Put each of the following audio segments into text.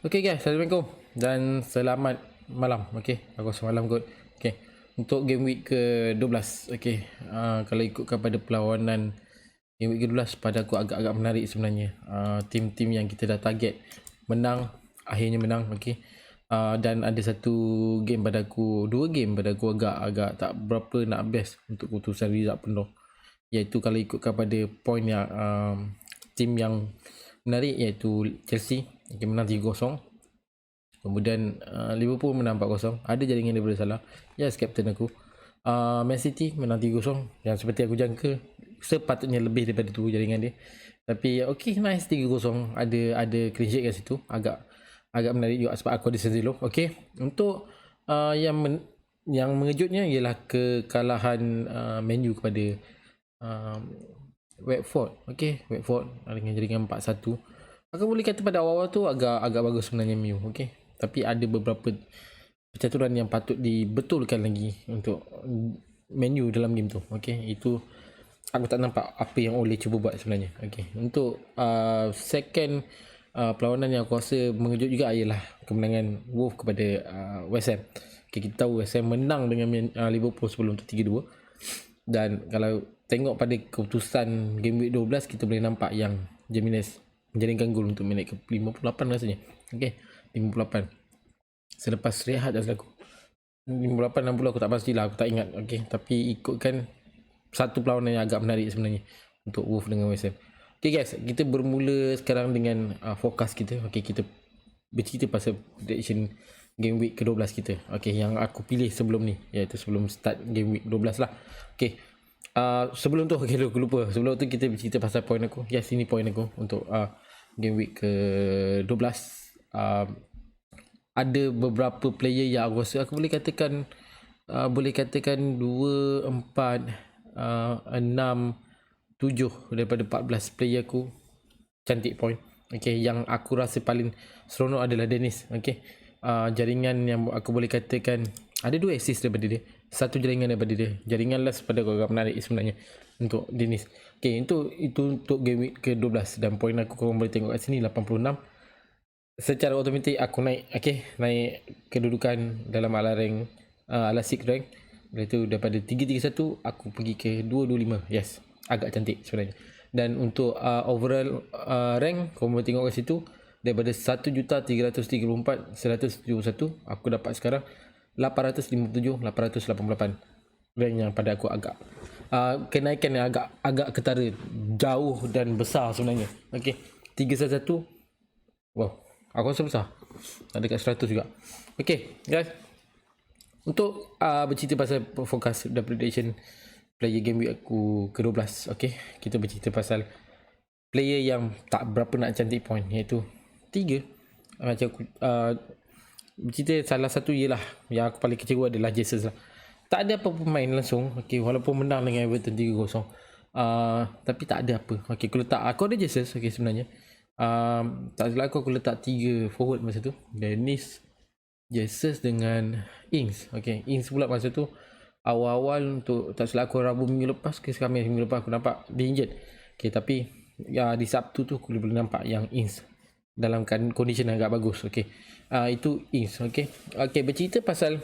Okay guys, Assalamualaikum dan selamat malam. Okay, aku semalam kot. Okay, untuk game week ke-12. Okay, kalau ikutkan pada perlawanan game week ke-12, pada aku agak-agak menarik sebenarnya. Tim-tim yang kita dah target menang, akhirnya menang. Okay, dan ada satu game pada aku, dua game pada aku agak-agak tak berapa nak best untuk keputusan result penuh. Iaitu kalau ikutkan pada point yang tim yang menarik, iaitu Chelsea okay, menang 3-0. Kemudian Liverpool menang 4-0. Ada jaringan daripada Salah. Yes, captain aku. Man City menang 3-0. Yang seperti aku jangka, sepatutnya lebih daripada tu jaringan dia. Tapi okay, nice 3-0. Ada clean sheet kat situ. Agak menarik juga sebab aku ada Senzelo. Okay, untuk yang mengejutnya ialah kekalahan Man U kepada Watford. Okay, Watford dengan jaringan 4-1. Aku boleh kata pada awal-awal tu agak bagus sebenarnya MU. Okay, tapi ada beberapa percaturan yang patut dibetulkan lagi untuk menu dalam game tu. Okay, itu aku tak nampak apa yang Ole cuba buat sebenarnya. Okay, untuk second perlawanan yang aku rasa mengejut juga ialah kemenangan Wolves kepada West Ham. Okay, kita tahu West Ham menang dengan Liverpool sebelum tu 3-2. Dan kalau tengok pada keputusan game week 12, kita boleh nampak yang Jimenez menjaringkan gol untuk minit ke 58 rasanya. Okay, 58 selepas rehat dah aku 58-60 aku tak pastilah, aku tak ingat. Okay, tapi ikutkan satu perlawanan yang agak menarik sebenarnya untuk Wolves dengan West Ham. Okay guys, kita bermula sekarang dengan forecast kita. Okay, kita bercerita pasal prediction game week ke-12 kita. Okay, yang aku pilih sebelum ni, iaitu sebelum start game week 12 lah. Okay, sebelum tu, okay, aku lupa. Sebelum tu kita bercerita pasal point aku. Yes, ini point aku untuk game week ke-12. Ada beberapa player yang aku rasa aku boleh katakan 2, 4, 6, 7 daripada 14 player aku cantik point. Okay, yang aku rasa paling seronok adalah Dennis. Okay, jaringan yang aku boleh katakan ada 2 assist daripada dia, satu jaringan daripada dia. Jaringan last pada aku agak menarik sebenarnya untuk Dennis. Okay, itu untuk game week ke-12 dan point aku korang boleh tengok kat sini 86. Secara automatik aku naik, okay, naik kedudukan dalam ala rank, ala 6 rank. Lepas tu daripada 331 aku pergi ke 225. Yes, agak cantik sebenarnya. Dan untuk overall rank, kau boleh tengok kat situ, daripada 1,334,171 aku dapat sekarang 857,888. Rank yang pada aku agak kenaikan yang agak ketara, jauh dan besar sebenarnya. Okay, 311. Wow, aku rasa besar. Ada dekat 100 juga. Okay guys, untuk bercerita pasal forecast dan prediction player game week aku ke-12. Okay, kita bercerita pasal player yang tak berapa nak cantik point, iaitu 3. Macam aku bercerita, salah satu ialah yang aku paling kecewa adalah Jesus lah. Tak ada apa pemain langsung. Okay, walaupun menang dengan Everton 3-0, tapi tak ada apa. Okay, aku ada Jesus. Okay, sebenarnya tak salah aku letak 3 forward masa tu, Dennis, Jesus dengan Ings. Okay, Ings pula masa tu awal-awal untuk, tak salah aku Rabu minggu lepas ke Khamis minggu lepas, aku nampak dia injured. Okay, tapi di Sabtu tu aku boleh nampak yang Ings dalam kondisi yang agak bagus. Okay, itu Ings. Okay, bercerita pasal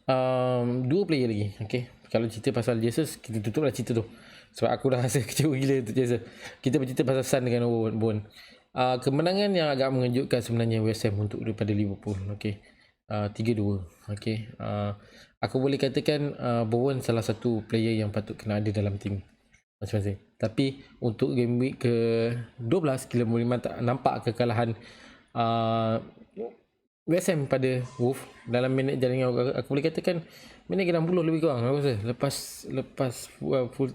2 player lagi. Okay, kalau cerita pasal Jesus, kita tutup lah cerita tu sebab aku dah rasa kecewa gila untuk Jesus. Kita bercerita pasal Sun dengan Bowen. Kemenangan yang agak mengejutkan sebenarnya West Ham untuk daripada Liverpool. Okay, 3-2. Okay, aku boleh katakan Bowen salah satu player yang patut kena ada dalam tim masing-masing. Tapi untuk game week ke-12, kita boleh nampak kekalahan West Ham pada Wolves dalam minit jaringan. Aku boleh katakan minit ke-60 lebih kurang aku rasa, lepas full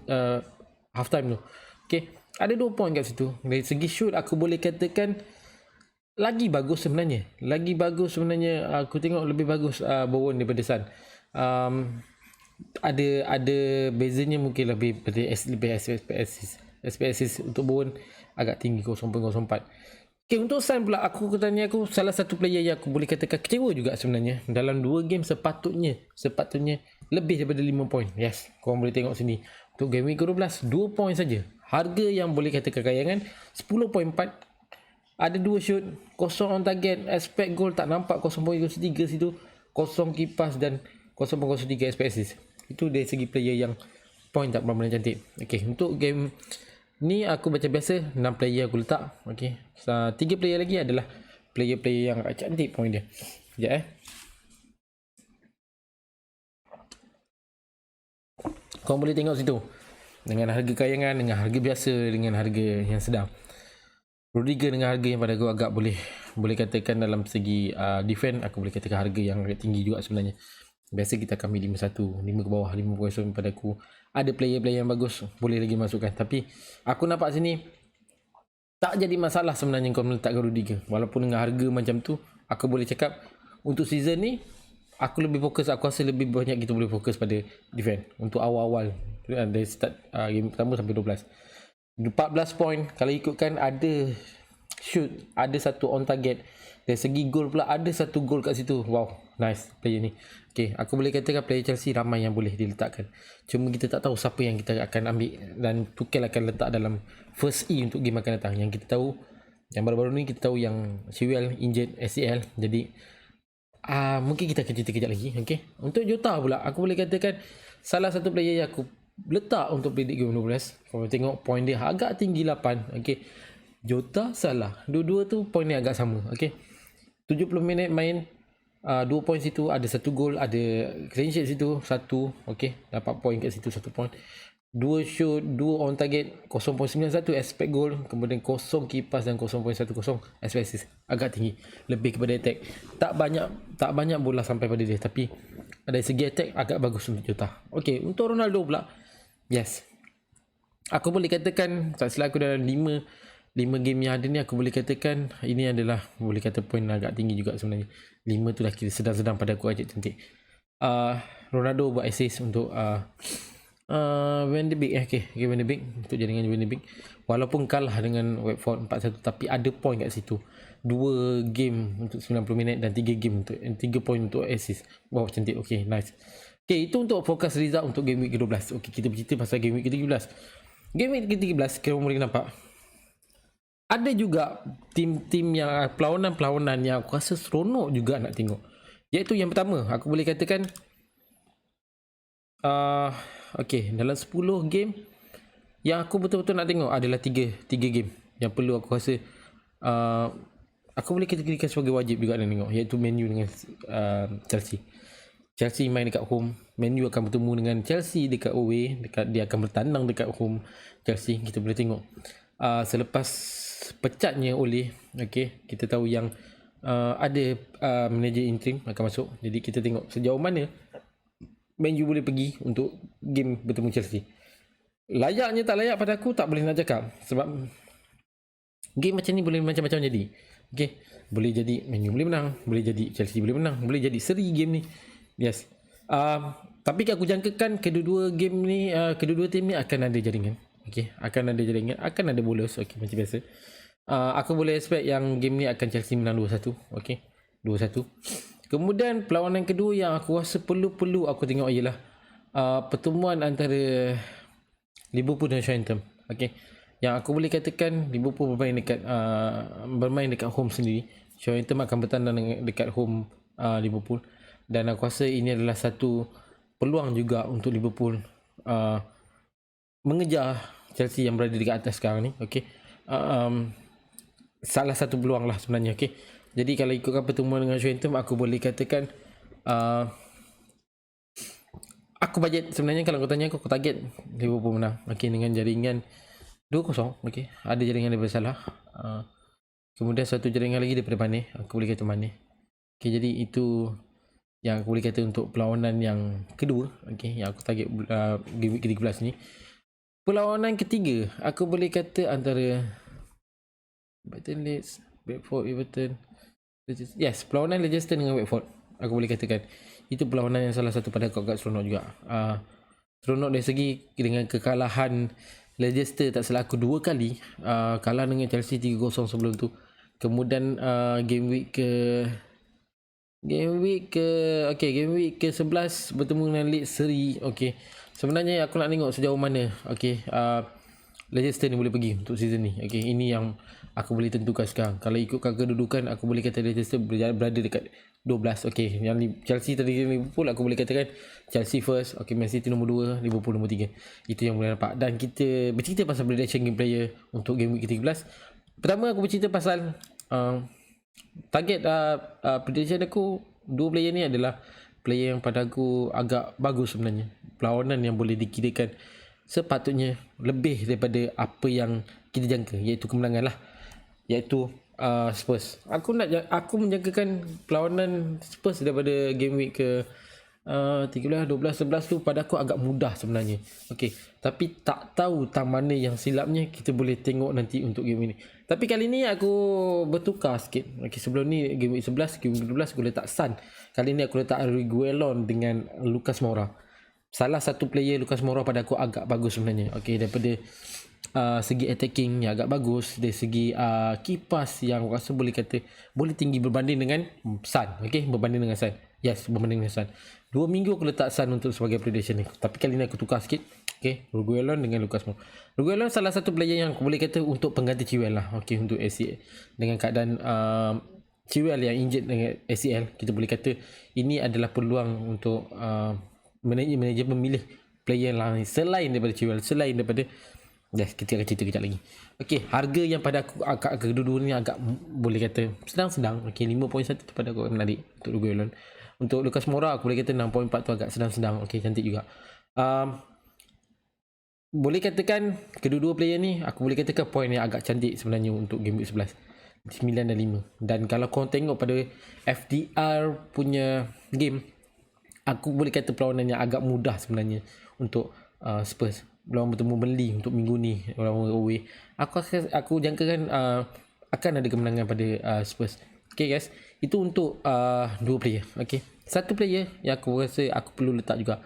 half time tu. Okay, ada 2 point kat situ. Dari segi shoot aku boleh katakan lagi bagus sebenarnya. Aku tengok lebih bagus Bowen daripada Sun. Ada bezanya mungkin lebih SPSS untuk Bowen agak tinggi, 0.04. Okay, untuk Sun pula aku salah satu player yang aku boleh katakan kecewa juga sebenarnya. Dalam 2 game sepatutnya lebih daripada 5 point. Yes, korang boleh tengok sini. Untuk game week ke-12, 2 point saja. Harga yang boleh katakan kayangan 10.4 Ada 2 shoot, kosong on target, expect goal tak nampak 0.03 situ, kosong kipas dan 0.03 expect assist. Itu dari segi player yang point tak benar-benar cantik. Okay, untuk game ni aku macam biasa 6 player aku letak. Okay, 3 player lagi adalah player-player yang agak cantik point dia. Sekejap Kau boleh tengok situ, dengan harga kayangan, dengan harga biasa, dengan harga yang sedang. Rudiger dengan harga yang pada aku agak boleh katakan dalam segi defend, aku boleh katakan harga yang agak tinggi juga sebenarnya. Biasa kita akan ambil 5-1, 5 ke bawah, 5.9 pada aku. Ada player-player yang bagus, boleh lagi masukkan. Tapi aku nampak sini tak jadi masalah sebenarnya kau meletakkan Rudiger. Walaupun dengan harga macam tu, aku boleh cakap untuk season ni aku lebih fokus, aku rasa lebih banyak kita boleh fokus pada defend untuk awal-awal dari start game pertama sampai 12. 14 point kalau ikutkan, ada shoot, ada satu on target. Dari segi gol pula ada satu gol kat situ. Wow, nice player ni. Okay, aku boleh katakan player Chelsea ramai yang boleh diletakkan. Cuma kita tak tahu siapa yang kita akan ambil dan Tuchel akan letak dalam first E untuk game akan datang. Yang kita tahu, yang baru-baru ni kita tahu yang Chilwell injured ACL. Jadi mungkin kita akan cerita kejap lagi. Okay, untuk Jota pula aku boleh katakan salah satu player yang aku letak untuk predict game 12. Kalau tengok point dia agak tinggi 8. Okay, Jota salah, dua-dua tu point dia agak sama. Okay, 70 minit main, 2 point situ, ada 1 gol, ada clean sheet situ 1. Okay, dapat point kat situ 1 point. 2 shoot, 2 on target, 0.91 expect goal, kemudian 0 kipas dan 0.10 expect assist. Agak tinggi, lebih kepada attack. Tak banyak bola sampai pada dia, tapi dari segi attack agak bagus untuk Jota. Okay, untuk Ronaldo pula, yes, aku boleh katakan tak silap aku dalam 5 game yang ada ni, aku boleh katakan ini adalah boleh kata point agak tinggi juga sebenarnya. 5 tu dah kira sedang-sedang pada aku ajak cantik. Ronaldo buat assist untuk Van de Beek. Okay, Van de Beek, untuk jaringan Van de Beek, walaupun kalah dengan Watford 4-1, tapi ada point kat situ. 2 game untuk 90 minit dan 3 game untuk 3 point untuk assist. Wow, cantik. Okay, nice. Okay, itu untuk fokus result untuk game week ke-12. Okay, kita bercerita pasal game week ke-13. Game week ke-13, kita boleh nampak ada juga tim-tim yang perlawanan-perlawanan yang aku rasa seronok juga nak tengok. Iaitu yang pertama, aku boleh katakan okay, dalam 10 game yang aku betul-betul nak tengok adalah 3 game yang perlu aku rasa aku boleh kategorikan sebagai wajib juga nak tengok, iaitu Man U dengan Chelsea. Chelsea main dekat home, Man U akan bertemu dengan Chelsea dekat away, dia akan bertandang dekat home Chelsea. Kita boleh tengok selepas pecatnya oleh, okay, kita tahu yang ada manager interim akan masuk. Jadi kita tengok sejauh mana Man U boleh pergi untuk game bertemu Chelsea. Layaknya tak layak pada aku tak boleh nak cakap, sebab game macam ni boleh macam-macam jadi. Okay, boleh jadi Man U boleh menang, boleh jadi Chelsea boleh menang, boleh jadi seri game ni. Yes. Tapi aku jangkakan kedua-dua game ni, kedua-dua tim ni akan ada jaringan. Okay, akan ada jaringan, akan ada bolos. Okay, macam biasa. Aku boleh expect yang game ni akan Chelsea menang 2-1. Okay, 2-1. Kemudian perlawanan kedua yang aku rasa perlu aku tengok ialah pertemuan antara Liverpool dan Southampton. Okay, yang aku boleh katakan Liverpool bermain dekat home sendiri, Southampton akan bertandang dekat home Liverpool. Dan aku rasa ini adalah satu peluang juga untuk Liverpool mengejar Chelsea yang berada dekat atas sekarang ni. Okay, salah satu peluang lah sebenarnya. Okay, jadi kalau ikutkan pertemuan dengan Southampton, aku boleh katakan aku bajet sebenarnya. Kalau kau tanya aku target Liverpool menang. Okay, dengan jaringan 2-0. Okay, ada jaringan daripada Salah, kemudian satu jaringan lagi daripada Mane. Aku boleh kata Mane. Okay, jadi itu yang aku boleh kata untuk perlawanan yang kedua. Okay, yang aku target game week ke-13 ni. Perlawanan ketiga aku boleh kata antara Brighton Leeds, Brentford, Everton. Yes, perlawanan Leicester dengan Watford, aku boleh katakan itu perlawanan yang salah satu pada aku agak seronok juga. Seronok dari segi dengan kekalahan Leicester tak salah aku 2 kali, kalah dengan Chelsea 3-0 sebelum tu. Kemudian game week ke-11 bertemu dengan Leeds seri. Okay, sebenarnya aku nak tengok sejauh mana Leicester ni boleh pergi untuk season ni. Okay, ini yang aku boleh tentukan sekarang. Kalau ikutkan kedudukan, aku boleh kata Leicester berada dekat 12. Okay, yang Chelsea tadi Liverpool, aku boleh katakan Chelsea first. Okay, Man City nombor 2, Liverpool nombor 3. Itu yang boleh nampak. Dan kita bercerita pasal prediction game player untuk game week ke-13. Pertama aku bercerita pasal target prediction aku. Dua player ni adalah player yang pada aku agak bagus sebenarnya. Perlawanan yang boleh dikirakan sepatutnya lebih daripada apa yang kita jangka, iaitu kemenangan lah, iaitu Spurs. Aku menjangkakan perlawanan Spurs daripada game week ke 13, 12, 11 tu pada aku agak mudah sebenarnya. Okey, tapi tak tahu tang mana yang silapnya, kita boleh tengok nanti untuk game ini. Tapi kali ni aku bertukar sikit. Okey, sebelum ni game week 11, game week 12 aku letak Son. Kali ni aku letak Reguilon dengan Lucas Moura. Salah satu player Lucas Moura pada aku agak bagus sebenarnya. Okey, daripada segi attacking yang agak bagus, dari segi kipas yang aku rasa boleh kata boleh tinggi berbanding dengan Son. Okey, berbanding dengan Son. Yes, berbanding dengan Son. 2 minggu aku letak Son untuk sebagai prediction ni. Tapi kali ni aku tukar sikit. Okey, Reguilon dengan Lucas Moura. Reguilon salah satu player yang aku boleh kata untuk pengganti Chilwell lah. Okey, untuk ACL. Dengan keadaan Chilwell yang injured dengan ACL, kita boleh kata ini adalah peluang untuk manager memilih player lain selain daripada Chilwell, selain daripada kita akan cerita kejap lagi. Okey, harga yang pada aku agak kedua-dua ni agak boleh kata sedang-sedang. Okey, 5.1 tu pada aku menarik untuk Reguilon. Untuk Lucas Moura aku boleh kata 6.4 tu agak sedang-sedang. Okey, cantik juga. Boleh katakan kedua-dua player ni aku boleh katakan point yang agak cantik sebenarnya untuk game week 11. 9 dan 5. Dan kalau kau tengok pada FDR punya game, aku boleh kata perlawanan yang agak mudah sebenarnya untuk Spurs. Lawan bertemu Burnley untuk minggu ni, lawan away. Aku jangkakan akan ada kemenangan pada Spurs. Okay guys, itu untuk dua player. Okay, satu player yang aku rasa aku perlu letak juga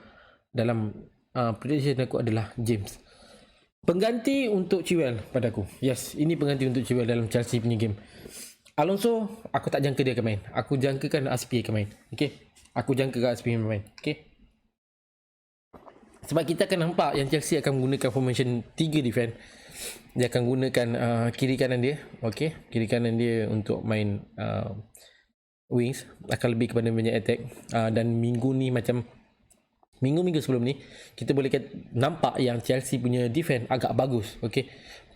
dalam prediction aku adalah James. Pengganti untuk Chilwell pada aku. Yes, ini pengganti untuk Chilwell dalam Chelsea punya game. Alonso, aku tak jangka dia akan main. Aku jangkakan Aspi akan main. Okay, aku jangka Aspi akan main. Okay, sebab kita akan nampak yang Chelsea akan menggunakan formation 3 defend. Dia akan gunakan kiri kanan dia. Okay, kiri kanan dia untuk main wings. Akan lebih kepada banyak attack. Dan minggu ni macam minggu-minggu sebelum ni, kita boleh nampak yang Chelsea punya defend agak bagus. Okay,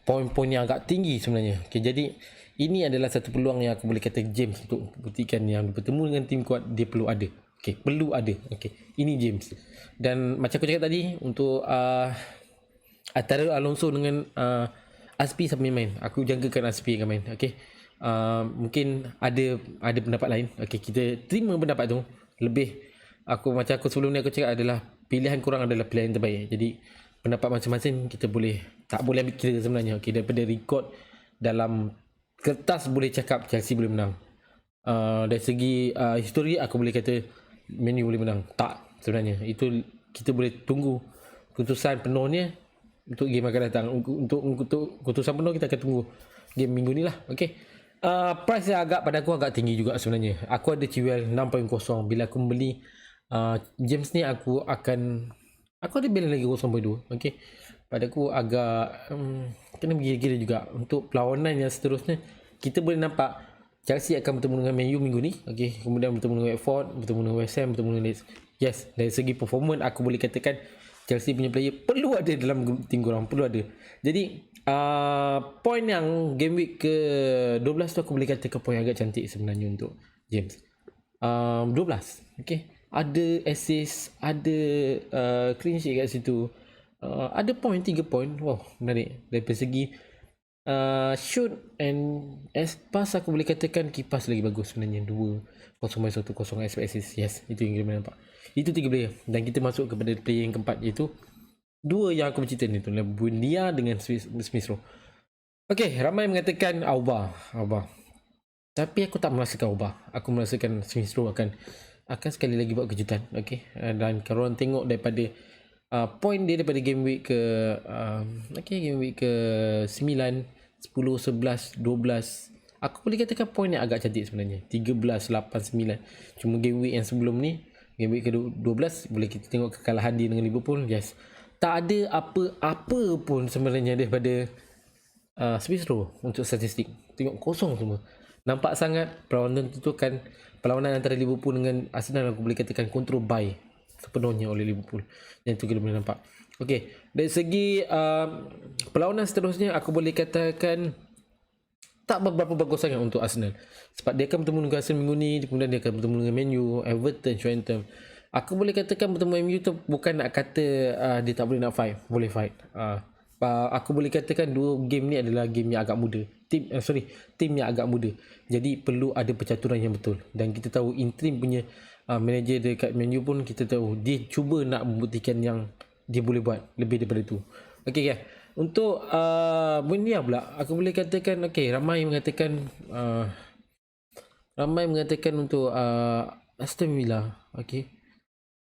poin-poin yang agak tinggi sebenarnya. Okay, jadi ini adalah satu peluang yang aku boleh kata James untuk buktikan yang bertemu dengan tim kuat dia perlu ada. Okay, perlu ada. Okay, ini James. Dan macam aku cakap tadi, untuk antara Alonso dengan Aspi siapa yang main, aku jangkakan Aspi akan main. Okay, mungkin ada pendapat lain. Okay, kita terima pendapat tu. Lebih macam aku sebelum ni aku cakap adalah pilihan kurang adalah pilihan terbaik. Jadi pendapat masing-masing kita tak boleh ambil kira sebenarnya. Okay, daripada record dalam kertas boleh cakap Chelsea boleh menang. Dari segi histori aku boleh kata Man U boleh menang. Tak, sebenarnya itu kita boleh tunggu keputusan penuhnya untuk game akan datang. Untuk keputusan penuh kita akan tunggu game minggu ni lah. Okay, price yang pada aku agak tinggi juga sebenarnya. Aku ada Chilwell 6.0. Bila aku membeli James ni aku ada balance lagi 0.2. Okay, pada aku agak kena kira-kira juga. Untuk perlawanan yang seterusnya, kita boleh nampak Chelsea akan bertemu dengan Man U minggu ni. Okay, kemudian bertemu dengan Watford, bertemu dengan West Ham, bertemu dengan Leeds. Yes, dari segi performance aku boleh katakan Chelsea punya player perlu ada dalam tim korang, perlu ada. Jadi point yang game week ke 12 tu aku boleh katakan point yang agak cantik sebenarnya untuk James. 12. Okay, ada assist, ada clean sheet kat situ, ada point 3 point. Wow, menarik. Dari segi shoot and pass aku boleh katakan kipas lagi bagus sebenarnya. 2.1 0 assist. Yes, itu yang kita nampak. Itu 3 player. Dan kita masuk kepada player yang keempat, iaitu 2 yang aku bercerita ni tu, Buendia dengan Smith Rowe. Okay, ramai mengatakan Auba. Tapi aku tak merasakan Auba. Aku merasakan Smith Rowe akan sekali lagi buat kejutan. Okay, dan kalau orang tengok daripada point dia daripada game week ke game week ke 9, 10, 11, 12, aku boleh katakan point yang agak cantik sebenarnya. 13, 8, 9. Cuma game week yang sebelum ni, game week ke 12, boleh kita tengok kekalahan dia dengan Liverpool. Yes, tak ada apa-apa pun sebenarnya daripada Smith Rowe untuk statistik. Tengok kosong semua. Nampak sangat perlawanan tu kan, perlawanan antara Liverpool dengan Arsenal aku boleh katakan control by sepenuhnya oleh Liverpool. Yang tu kita boleh nampak. Okey, dari segi perlawanan seterusnya aku boleh katakan tak berapa bagus sangat untuk Arsenal. Sebab dia akan bertemu dengan Arsenal minggu ni, kemudian dia akan bertemu dengan Man U, Everton, Southampton. Aku boleh katakan bertemu Man U tu bukan nak kata dia tak boleh nak fight, boleh fight. Aku boleh katakan dua game ni adalah game yang agak muda. Tim yang agak muda. Jadi perlu ada percaturan yang betul. Dan kita tahu interim punya manager dekat Man U pun kita tahu dia cuba nak membuktikan yang dia boleh buat lebih daripada tu. Okey kan? Untuk Bunia pula aku boleh katakan okey, ramai mengatakan untuk Aston Villa. Okey,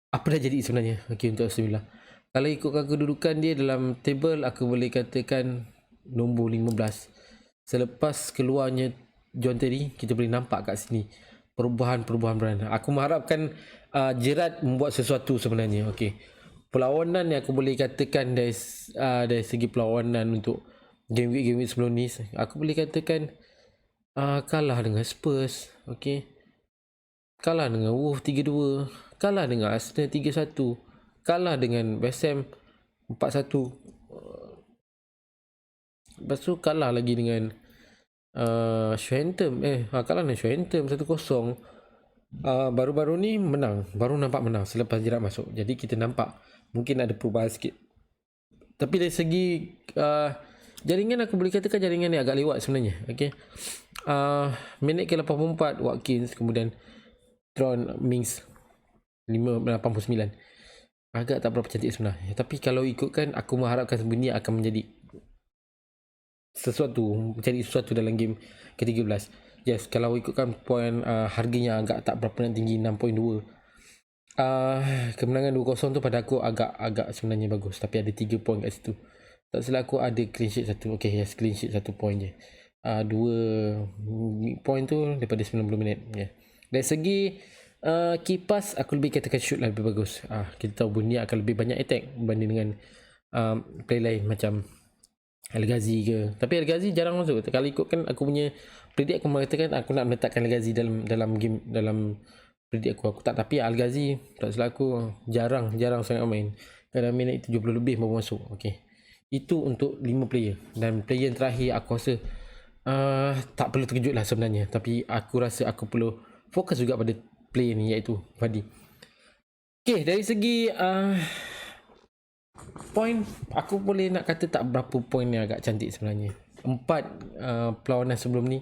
apa dah jadi sebenarnya okey untuk Aston Villa? Kalau ikutkan kedudukan dia dalam table, aku boleh katakan nombor 15. Selepas keluarnya John Terry, kita boleh nampak kat sini perubahan-perubahan beranda. Aku mengharapkan Gerrard membuat sesuatu sebenarnya. Okey, perlawanan yang aku boleh katakan dari segi perlawanan untuk game week sebelum ni, aku boleh katakan kalah dengan Spurs, okey, kalah dengan Wolves 3-2, kalah dengan Arsenal 3-1, kalah dengan West Ham 4-1, lepas tu kalah lagi dengan Southampton, kalah dengan Southampton 1-0. Baru-baru ni baru nampak menang selepas Gerrard masuk. Jadi kita nampak mungkin ada perubahan sikit. Tapi dari segi jaringan, aku boleh katakan jaringan ni agak lewat sebenarnya. Okay. Minit ke 84 Watkins, kemudian Tron Mings 89. Agak tak berapa cantik sebenarnya. Tapi kalau ikutkan, aku mengharapkan sebenarnya akan menjadi sesuatu dalam game ke-13. Yes, kalau ikutkan poin harganya agak tak berapa nak tinggi, 6.2. Kemenangan 2-0 tu pada aku agak sebenarnya bagus. Tapi ada 3 poin kat situ. Tak silap aku ada clean sheet 1. Okay, yes, clean sheet 1 poin je. 2 poin tu daripada 90 minit. Yeah. Dari segi kipas, aku lebih katakan shoot lah lebih bagus. Kita tahu Bunia akan lebih banyak attack berbanding dengan play lain macam El Ghazi ke. Tapi El Ghazi jarang masuk. Kalau ikutkan aku punya predict, aku mengatakan aku nak meletakkan El Ghazi dalam game, dalam predict aku tak. Tapi Al Ghazi tak salah aku jarang sangat main. Kadang minit 70 lebih baru masuk. Okey, itu untuk 5 player. Dan player yang terakhir aku rasa tak perlu terkejut lah sebenarnya. Tapi aku rasa aku perlu fokus juga pada player ni, iaitu Vardy. Okey, dari segi poin, aku boleh nak kata tak berapa poin yang agak cantik sebenarnya. 4 perlawanan sebelum ni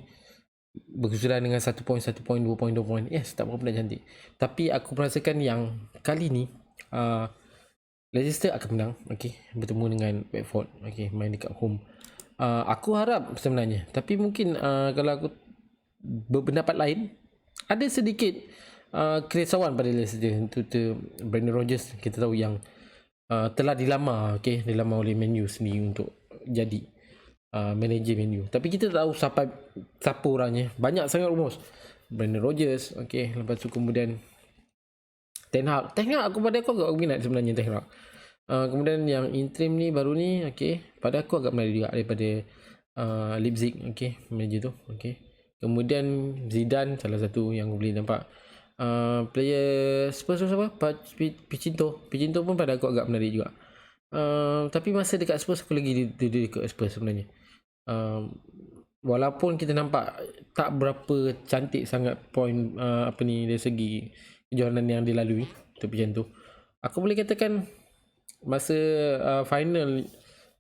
berkesudahan dengan 1 poin, 1 poin, 2 poin, 2 poin. Yes, tak berapa nak cantik. Tapi aku merasakan yang kali ni Leicester akan menang. Okay, bertemu dengan Watford. Okay, main dekat home. Aku harap sebenarnya, tapi mungkin kalau aku berpendapat lain, ada sedikit kerisauan pada Leicester untuk Brendan Rodgers. Kita tahu yang telah dilamar oleh Man U sendiri untuk jadi manager Man U. Tapi kita tahu siapa orangnya. Banyak sangat rumus. Brendan Rodgers, okay. Lepas tu kemudian Ten Hag aku pada aku agak minat sebenarnya Ten Hag. Kemudian yang interim ni baru ni, okay, pada aku agak menarik juga daripada Leipzig, okay, manager tu, okay. Kemudian Zidane salah satu yang boleh nampak. Player Spurs siapa? Pichinto pun pada aku agak menarik juga. Tapi masa dekat Spurs aku lagi dekat Spurs sebenarnya. Walaupun kita nampak tak berapa cantik sangat poin dari segi kejohanan yang dilalui untuk Pichinto, aku boleh katakan masa final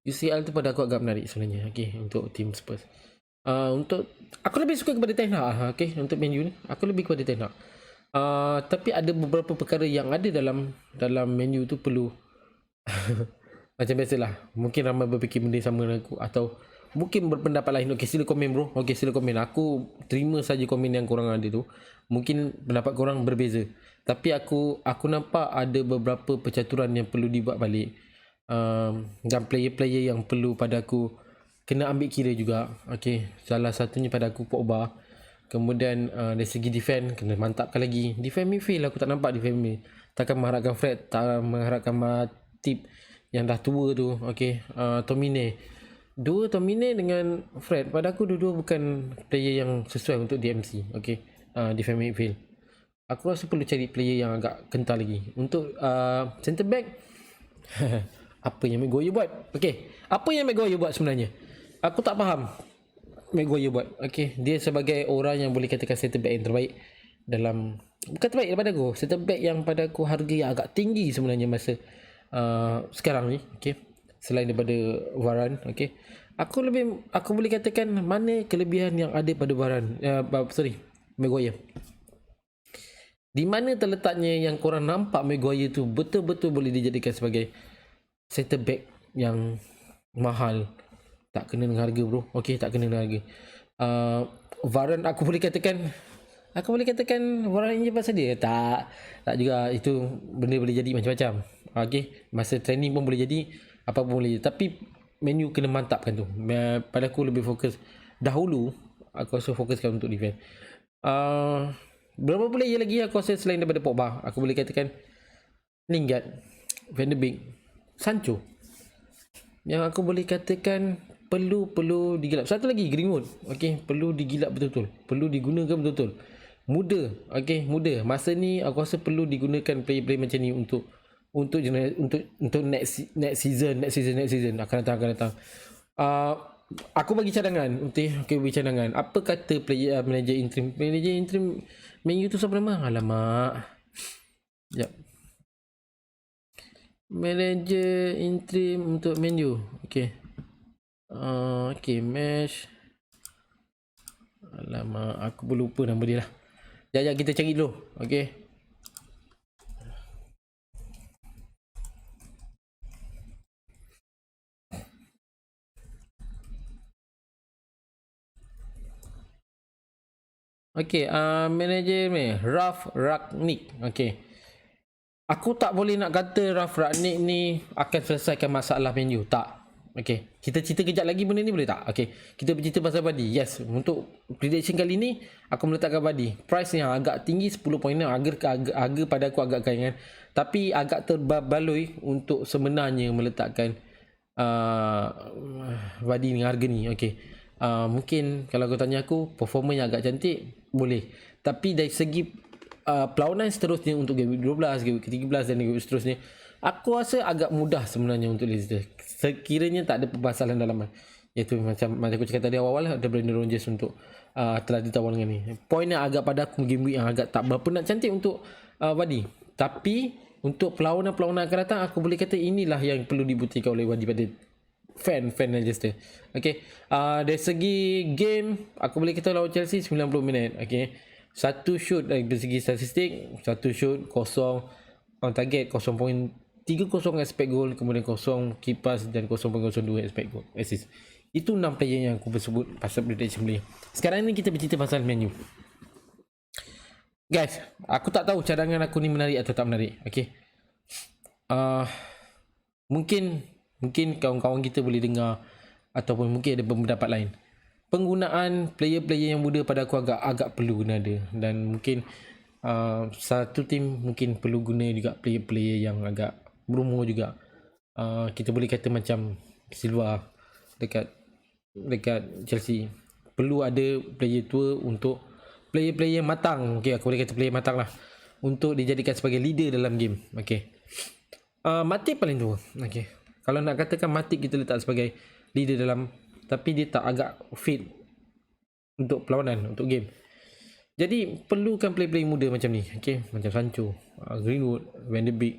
UCL tu pada aku agak menarik sebenarnya, okay, untuk tim Spurs. Untuk aku lebih suka kepada Ten Hag, okay, untuk Man U ni aku lebih kepada Ten Hag. Tapi ada beberapa perkara yang ada dalam Man U tu perlu macam biasalah, mungkin ramai berfikir benda sama dengan aku atau mungkin berpendapat lain. Okay, sila komen bro. Okay, sila komen. Aku terima saja komen yang korang ada tu. Mungkin pendapat korang berbeza, tapi aku nampak ada beberapa percaturan yang perlu dibuat balik, dan player-player yang perlu pada aku kena ambil kira juga. Okay, salah satunya pada aku Pogba. Kemudian dari segi defend kena mantapkan lagi. Defend midfield aku tak nampak defend midfield. Takkan mengharapkan Fred, tak mengharapkan Matip, yang dah tua tu. Okay, Tomine. Tomine dengan Fred, pada aku dua-dua bukan player yang sesuai untuk DMC. Okay, defend midfield. Aku rasa perlu cari player yang agak kental lagi. Untuk centre back, apa yang Maguire buat? Okay, apa yang Maguire buat sebenarnya? Aku tak faham Maguire buat. Okay, dia sebagai orang yang boleh katakan centre back yang terbaik dalam, bukan terbaik daripada aku, centre back yang pada aku harga yang agak tinggi sebenarnya masa sekarang ni. Okay, selain daripada Varane. Okay, aku boleh katakan mana kelebihan yang ada pada Varane, Maguire. Di mana terletaknya yang korang nampak Maguire tu betul-betul boleh dijadikan sebagai centre back yang mahal. Tak kena dengan harga bro. Okay, tak kena dengan harga. Varane aku boleh katakan Varane je pasal dia. Tak juga, itu benda boleh jadi macam-macam. Okay, masa training pun boleh jadi, apa pun boleh. Tapi menu kena mantapkan tu. Pada aku lebih fokus dahulu, aku rasa fokuskan untuk defend. Berapa player lagi aku rasa selain daripada Pogba? Aku boleh katakan Lingard, Van de Beek, Sancho. Yang aku boleh katakan perlu digilap. Satu lagi, Greenwood. Okay, perlu digilap betul-betul. Perlu digunakan betul-betul. Muda. Okay, muda. Masa ni aku rasa perlu digunakan player-player macam ni untuk next season akan datang. Aku bagi cadangan. Okay, bagi cadangan. Apa kata player manager interim Man U tu siapa nama? Alamak. Sekejap. Manager interim untuk Man U. Okay. Okay, match. Alamak, aku pun lupa nama dia lah. Sekejap kita cari dulu. Okay. Okay, manager ni Ralf Rangnick. Okay, aku tak boleh nak kata Ralf Rangnick ni akan selesaikan masalah Man U. Tak. Okay, kita cerita kejap lagi benda ni boleh tak? Okay, kita bercerita pasal Vardy. Yes, untuk prediction kali ni aku meletakkan Vardy. Price yang agak tinggi 10.6. Harga pada aku agak kain kan. Tapi agak terbaloi untuk sebenarnya meletakkan Vardy dengan harga ni. Okay, mungkin kalau kau tanya aku, performa yang agak cantik boleh. Tapi dari segi perlawanan seterusnya untuk game week 12, game week 13 dan game week seterusnya, aku rasa agak mudah sebenarnya untuk Leicester. Sekiranya tak ada permasalahan dalaman. Iaitu macam aku cakap tadi awal-awal, ada Brendan Rodgers untuk telah ditawar dengan ni. Poin yang agak pada aku game week yang agak tak berapa nak cantik untuk Vardy. Tapi untuk perlawanan-perlawanan akan datang, aku boleh kata inilah yang perlu dibuktikan oleh Vardy pada fan Leicester. Okay, dari segi game, aku boleh kata lawan Chelsea 90 minit. Okay, satu shoot dari segi statistik, satu shoot kosong on target, 0.30 expect goal, kemudian kosong kipas dan 0.02 expect goal assist. Itu 6 player yang aku bersebut pasal prediction player. Sekarang ni kita bercerita pasal menu. Guys, aku tak tahu cadangan aku ni menarik atau tak menarik. Okay, mungkin kawan-kawan kita boleh dengar ataupun mungkin ada pendapat lain. Penggunaan player-player yang muda pada aku agak perlu guna dia. Dan mungkin satu tim mungkin perlu guna juga player-player yang agak berumur juga. Kita boleh kata macam Silva dekat Chelsea. Perlu ada player tua untuk player-player matang. Okay, aku boleh kata player matang lah, untuk dijadikan sebagai leader dalam game. Okay, Matip paling tua. Okay, kalau nak katakan Matip kita letak sebagai leader dalam, tapi dia tak agak fit untuk perlawanan, untuk game. Jadi perlukan player-player muda macam ni. Okay, macam Sancho, Greenwood, Van de Beek,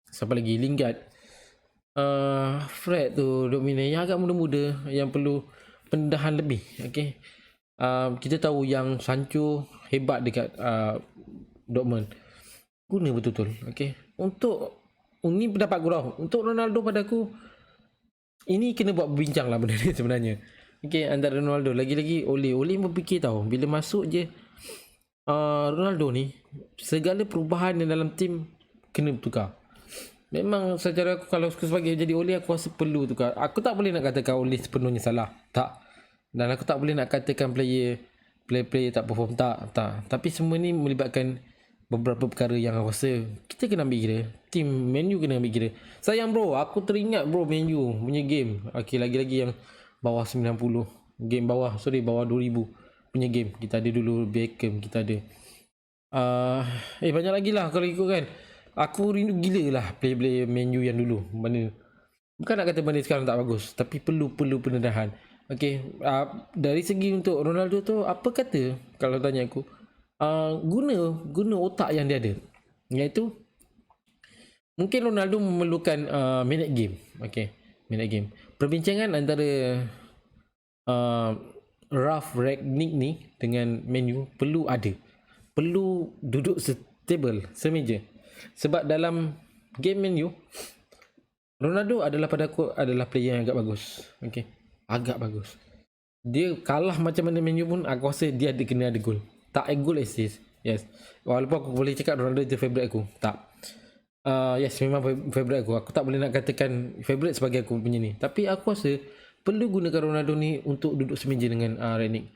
siapa lagi, Lingard, Fred tu, Domine yang agak muda-muda yang perlu pendedahan lebih. Okay, kita tahu yang Sancho hebat dekat Dortmund, guna betul-betul. Okay, untuk ini pendapat aku tau. Untuk Ronaldo pada aku, ini kena buat berbincang lah benda ni sebenarnya. Okay, antara Ronaldo, lagi-lagi Ole berfikir tau, bila masuk je Ronaldo ni, segala perubahan yang dalam tim kena bertukar. Memang secara aku, kalau sebagai jadi Ole, aku rasa perlu tukar. Aku tak boleh nak katakan Ole sepenuhnya salah, tak. Dan aku tak boleh nak katakan player tak perform, tak. Tapi semua ni melibatkan beberapa perkara yang aku rasa kita kena ambil kira. Team Man U kena ambil kira. Sayang bro, aku teringat bro Man U punya game. Okay, lagi-lagi yang bawah 90. Game bawah 2000 punya game. Kita ada dulu Beckham, kita ada banyak lagi lah kalau ikut kan. Aku rindu gila lah player-player Man U yang dulu. Mana, bukan nak kata benda sekarang tak bagus, tapi perlu pendedahan. Okay, dari segi untuk Ronaldo tu, apa kata kalau tanya aku, guna otak yang dia ada, iaitu mungkin Ronaldo memerlukan minute game. Okay, minute game. Perbincangan antara Ralf Rangnick ni dengan Man U perlu duduk stable, semeja. Sebab dalam game Man U, Ronaldo adalah pada aku adalah player yang agak bagus. Okay, agak bagus. Dia kalah macam mana Man U pun, aku rasa dia kena ada gol. Tak goal assist. Yes. Walaupun aku boleh cakap Ronaldo itu favourite aku. Tak. Yes, memang favourite aku. Aku tak boleh nak katakan favourite sebagai aku punya ni. Tapi aku rasa perlu gunakan Ronaldo ni untuk duduk semeja dengan Rangnick.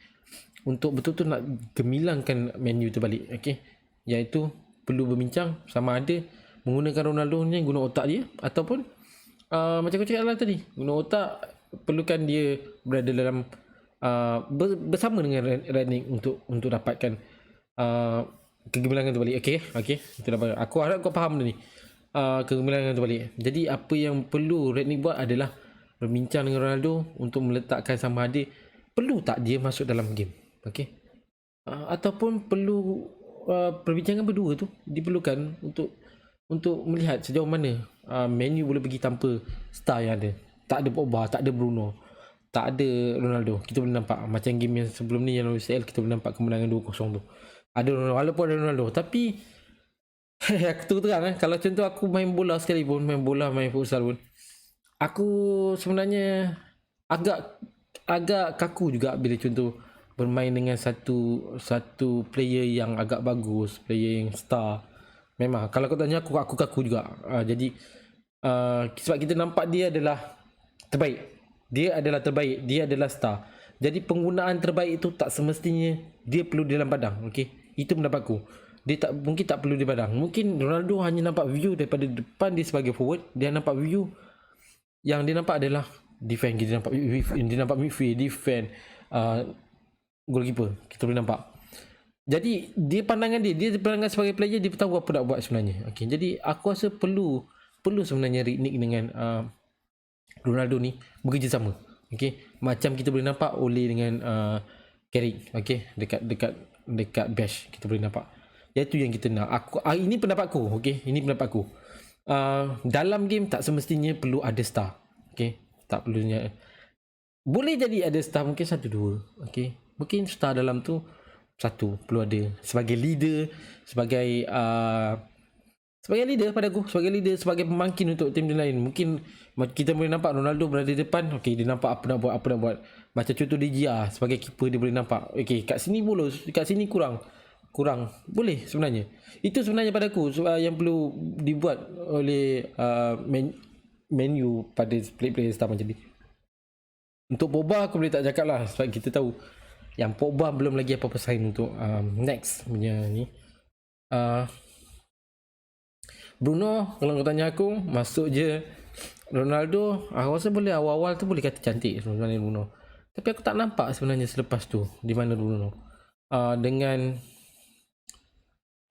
Untuk betul-betul nak gemilangkan Man U tu balik. Okay. Iaitu perlu berbincang sama ada menggunakan Ronaldo ni guna otak dia, ataupun macam aku cakap lah tadi, guna otak, perlukan dia berada dalam bersama dengan Rangnick untuk dapatkan kegemilangan tu balik. Okay, itu dapat. Aku harap kau faham ni, kegemilangan tu balik. Jadi apa yang perlu Rangnick buat adalah berbincang dengan Ronaldo untuk meletakkan sama ada perlu tak dia masuk dalam game. Okay, ataupun perlu perbincangan berdua tu diperlukan untuk melihat sejauh mana Man U boleh pergi tanpa star yang ada. Tak ada Pogba, tak ada Bruno, tak ada Ronaldo. Kita boleh nampak macam game yang sebelum ni yang UCL, kita boleh nampak kemenangan 2-0 tu. Ada Ronaldo, walaupun ada Ronaldo, tapi aku terang kalau contoh aku main bola sekalipun, main futsal pun, aku sebenarnya agak kaku juga bila contoh bermain dengan satu player yang agak bagus, player yang star. Memang kalau kau tanya aku kaku juga. Jadi sebab kita nampak dia adalah terbaik, dia adalah star. Jadi penggunaan terbaik itu tak semestinya dia perlu di dalam padang. Okay, itu pendapatku. Dia mungkin tak perlu di padang. Mungkin Ronaldo hanya nampak view daripada depan dia sebagai forward. Dia nampak view, yang dia nampak adalah defend. Dia nampak midfield, defend, goalkeeper. Kita boleh nampak. Jadi dia pandangan sebagai player, dia tahu apa nak buat sebenarnya. Okay, jadi aku rasa perlu sebenarnya Rangnick dengan Ronaldo ni bekerjasama. Okay, macam kita boleh nampak Ole dengan Carrick. Okay, dekat Bash kita boleh nampak. Iaitu yang kita nak. Ini pendapatku. Okay, ini pendapatku. Dalam game tak semestinya perlu ada star. Okay, tak perlunya. Boleh jadi ada star mungkin 1-2. Okay, mungkin star dalam tu satu perlu ada sebagai leader, sebagai leader pada aku, sebagai pemangkin untuk tim lain. Mungkin kita boleh nampak Ronaldo berada di depan. Okay, dia nampak apa nak buat. Macam contoh DGR sebagai keeper, dia boleh nampak. Okay, kat sini bolos, kat sini kurang. Boleh sebenarnya. Itu sebenarnya pada aku yang perlu dibuat oleh Man U pada player star macam ni. Untuk Pogba aku boleh tak cakap lah, sebab kita tahu yang Pogba belum lagi apa-apa sign untuk next punya ni. Bruno, kalau kau tanya aku, masuk je. Ronaldo, aku rasa boleh awal-awal tu boleh kata cantik sebenarnya Bruno. Tapi aku tak nampak sebenarnya selepas tu di mana Bruno. Dengan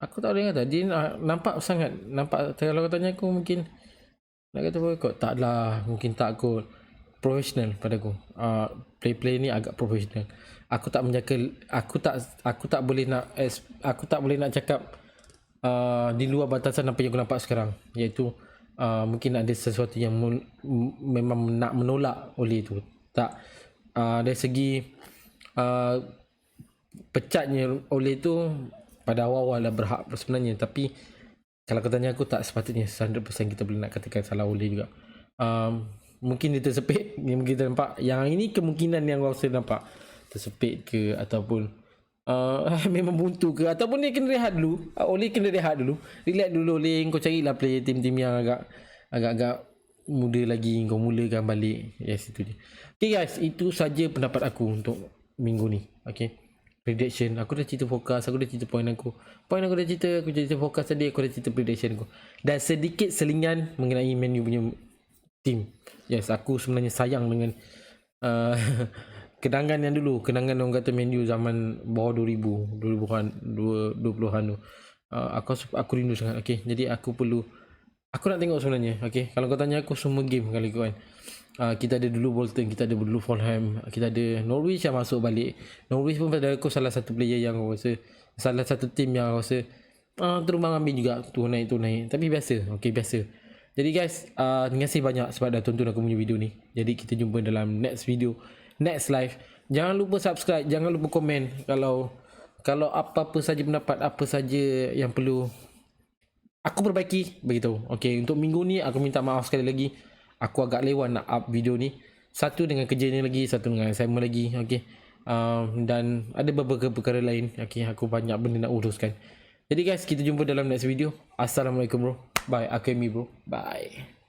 aku tak boleh kata dia nampak kalau kau tanya aku, mungkin nak kata apa kot, tak lah, mungkin tak kot profesional pada aku. Play ni agak profesional. Aku tak boleh nak cakap di luar batasan apa yang aku nampak sekarang, iaitu mungkin ada sesuatu yang memang nak menolak oleh itu. Tak, dari segi pecatnya oleh itu pada awal-awal dah berhak sebenarnya. Tapi kalau kau tanya aku, tak sepatutnya 100% kita boleh nak katakan salah oleh juga. Mungkin dia tersepit, yang kita nampak. Yang ini kemungkinan yang rasa nampak tersepit ke, ataupun memang buntu ke, ataupun dia kena rehat dulu. Oleh kena rehat dulu, relax dulu. Oleh kau carilah player tim-tim yang agak muda lagi, kau mulakan balik. Yes, itu dia. Okay guys, itu saja pendapat aku untuk minggu ni. Okay, prediction. Aku dah cerita fokus, aku dah cerita point aku dah cerita, aku cerita fokus tadi, aku dah cerita prediction aku, dan sedikit selingan mengenai Man U punya team. Yes, aku sebenarnya sayang dengan uh, kenangan yang dulu, kenangan orang kata Man U zaman bawah 2000-an 20-an tu. Aku rindu sangat. Okay, jadi aku nak tengok sebenarnya. Okay, kalau kau tanya aku semua game kali kau kan, kita ada dulu Bolton, kita ada dulu Fulham, kita ada Norwich yang masuk balik. Norwich pun pada aku salah satu player yang aku rasa, salah satu team yang aku rasa terumbang ambing juga, tu naik. Tapi biasa. Okay, biasa. Jadi guys, terima kasih banyak sebab dah tonton aku punya video ni. Jadi kita jumpa dalam next video, next live. Jangan lupa subscribe, jangan lupa komen kalau apa-apa saja pendapat, apa saja yang perlu aku perbaiki, beritahu. Okay, untuk minggu ni aku minta maaf sekali lagi. Aku agak lewat nak up video ni. Satu dengan kerja ni lagi, satu dengan assignment lagi. Okay, dan ada beberapa perkara lain. Okay, aku banyak benda nak uruskan. Jadi guys, kita jumpa dalam next video. Assalamualaikum bro. Bye. Aku Amy bro. Bye.